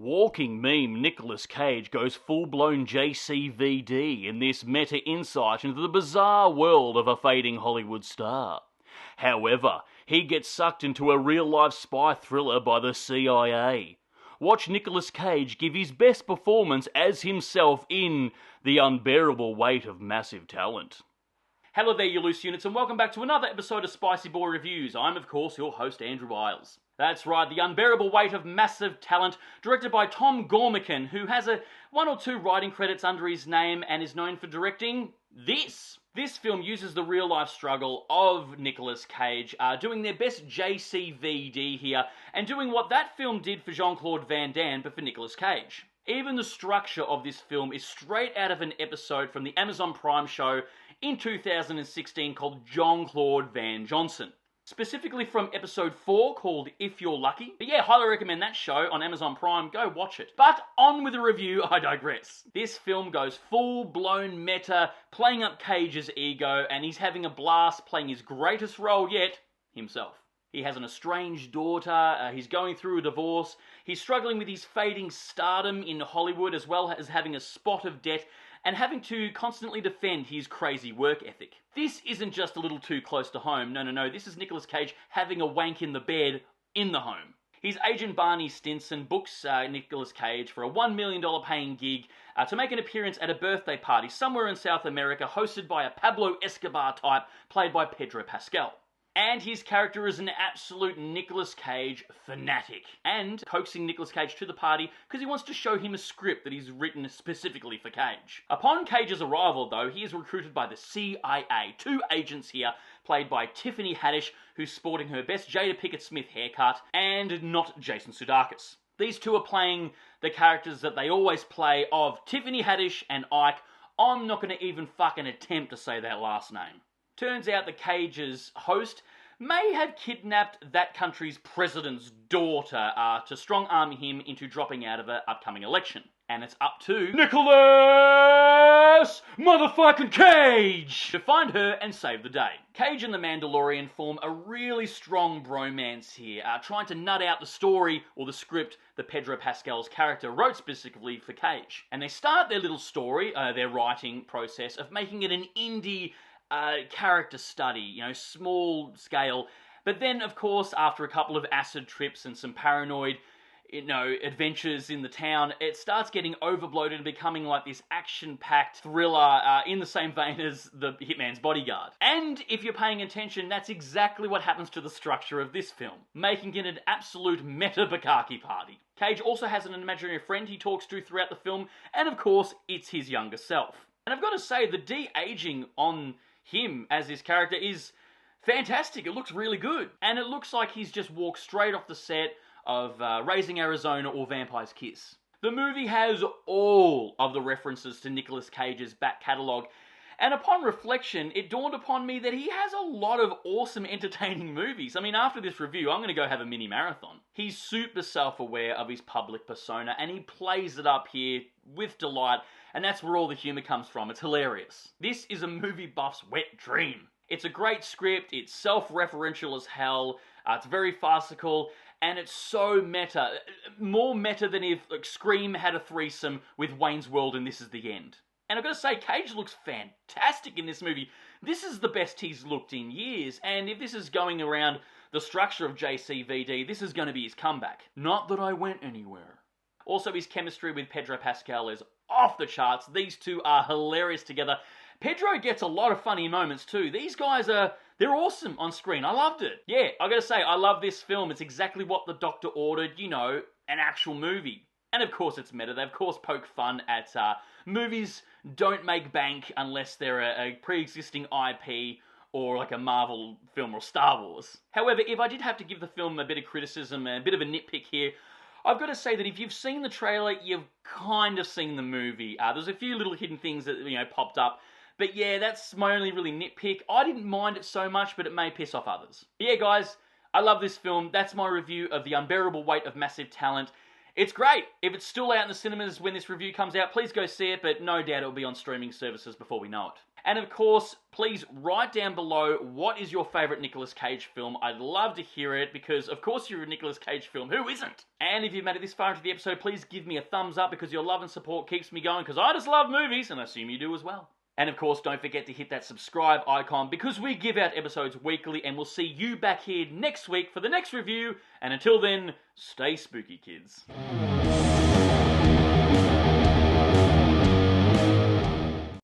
Walking meme Nicolas Cage goes full-blown JCVD in this meta-insight into the bizarre world of a fading Hollywood star. However, he gets sucked into a real-life spy thriller by the CIA. Watch Nicolas Cage give his best performance as himself in The Unbearable Weight of Massive Talent. Hello there, you loose units, and welcome back to another episode of Spicy Boy Reviews. I'm, of course, your host, Andrew Iles. That's right, The Unbearable Weight of Massive Talent, directed by Tom Gormican, who has one or two writing credits under his name and is known for directing this. This film uses the real-life struggle of Nicolas Cage, doing their best JCVD here, and doing what that film did for Jean-Claude Van Damme, but for Nicolas Cage. Even the structure of this film is straight out of an episode from the Amazon Prime show in 2016 called Jean-Claude Van Johnson. Specifically from episode 4 called If You're Lucky. But yeah, highly recommend that show on Amazon Prime. Go watch it. But on with the review, I digress. This film goes full-blown meta, playing up Cage's ego, and he's having a blast playing his greatest role yet, himself. He has an estranged daughter, he's going through a divorce, he's struggling with his fading stardom in Hollywood as well as having a spot of debt and having to constantly defend his crazy work ethic. This isn't just a little too close to home, no, this is Nicolas Cage having a wank in the bed in the home. His agent Barney Stinson books Nicolas Cage for a $1 million paying gig to make an appearance at a birthday party somewhere in South America hosted by a Pablo Escobar type played by Pedro Pascal. And his character is an absolute Nicolas Cage fanatic. And coaxing Nicolas Cage to the party because he wants to show him a script that he's written specifically for Cage. Upon Cage's arrival, though, he is recruited by the CIA. Two agents here, played by Tiffany Haddish, who's sporting her best Jada Pinkett Smith haircut, and not Jason Sudeikis. These two are playing the characters that they always play of Tiffany Haddish and Ike. I'm not going to even fucking attempt to say that last name. Turns out the Cage's host may have kidnapped that country's president's daughter to strong-arm him into dropping out of an upcoming election. And it's up to Nicolas motherfucking Cage to find her and save the day. Cage and the Mandalorian form a really strong bromance here, trying to nut out the story or the script that Pedro Pascal's character wrote specifically for Cage. And they start their little story, their writing process, of making it an indie character study, small scale. But then, of course, after a couple of acid trips and some paranoid, adventures in the town, it starts getting overbloated and becoming like this action-packed thriller in the same vein as The Hitman's Bodyguard. And if you're paying attention, that's exactly what happens to the structure of this film, making it an absolute meta-bukkake party. Cage also has an imaginary friend he talks to throughout the film, and of course, it's his younger self. And I've got to say, the de-aging on him as his character is fantastic. It looks really good. And it looks like he's just walked straight off the set of Raising Arizona or Vampire's Kiss. The movie has all of the references to Nicolas Cage's back catalogue, and upon reflection, it dawned upon me that he has a lot of awesome, entertaining movies. I mean, after this review, I'm going to go have a mini marathon. He's super self-aware of his public persona, and he plays it up here with delight, and that's where all the humour comes from. It's hilarious. This is a movie buff's wet dream. It's a great script, it's self-referential as hell, it's very farcical, and it's so meta. More meta than if Scream had a threesome with Wayne's World and This Is the End. And I've got to say, Cage looks fantastic in this movie. This is the best he's looked in years, and if this is going around the structure of JCVD, this is going to be his comeback. Not that I went anywhere. Also, his chemistry with Pedro Pascal is off the charts. These two are hilarious together. Pedro gets a lot of funny moments too. These guys they're awesome on screen. I loved it. Yeah, I gotta say, I love this film. It's exactly what the doctor ordered, an actual movie. And of course it's meta. They of course poke fun at movies don't make bank unless they're a pre-existing IP or like a Marvel film or Star Wars. However, if I did have to give the film a bit of criticism, a bit of a nitpick here, I've got to say that if you've seen the trailer, you've kind of seen the movie. There's a few little hidden things that, popped up. But yeah, that's my only really nitpick. I didn't mind it so much, but it may piss off others. But yeah, guys, I love this film. That's my review of The Unbearable Weight of Massive Talent. It's great. If it's still out in the cinemas when this review comes out, please go see it, but no doubt it'll be on streaming services before we know it. And of course, please write down below what is your favourite Nicolas Cage film. I'd love to hear it because, of course, you're a Nicolas Cage film. Who isn't? And if you've made it this far into the episode, please give me a thumbs up because your love and support keeps me going because I just love movies and I assume you do as well. And of course, don't forget to hit that subscribe icon because we give out episodes weekly and we'll see you back here next week for the next review. And until then, stay spooky, kids.